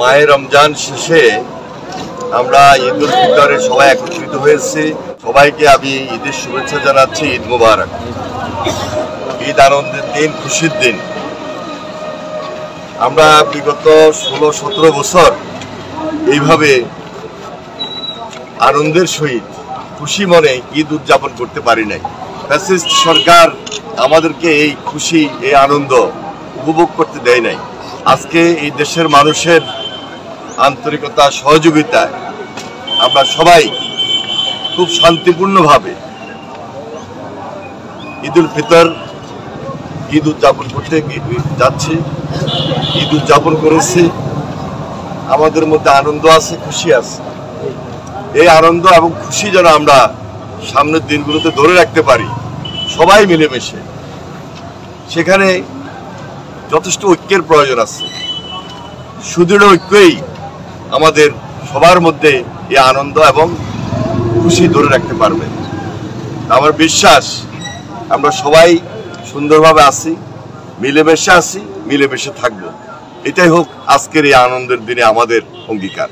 মাহে রমজান শেষে আমরা ঈদ উল ফিতরে সবাই একত্রিত হয়েছি। সবাইকে আমি ঈদের শুভেচ্ছা জানাচ্ছি। ঈদ মোবারক। ঈদ আনন্দের দিন, খুশির দিন। আমরা বিগত 16-17 বছর এইভাবে আনন্দের সহিত খুশি মনে ঈদ উদযাপন করতে পারি নাই। ফ্যাসিস্ট সরকার আমাদেরকে এই খুশি, এই আনন্দ উপভোগ করতে দেয় নাই। আজকে এই দেশের মানুষের আন্তরিকতা, সহযোগিতায় আমরা সবাই খুব শান্তিপূর্ণভাবে ঈদ উল ফিতর ঈদ উদযাপন করতে যাচ্ছি। ঈদ উদযাপন করেছি। আমাদের মধ্যে আনন্দ আছে, খুশি আছে। এই আনন্দ এবং খুশি যেন আমরা সামনের দিনগুলোতে ধরে রাখতে পারি, সবাই মিলেমিশে। সেখানে যথেষ্ট ঐক্যের প্রয়োজন আছে। সুদৃঢ় ঐক্যই আমাদের সবার মধ্যে এই আনন্দ এবং খুশি ধরে রাখতে পারবে। আমার বিশ্বাস আমরা সবাই সুন্দরভাবে আছি, মিলেমিশে আছি, মিলেমিশে থাকবো। এটাই হোক আজকের এই আনন্দের দিনে আমাদের অঙ্গীকার।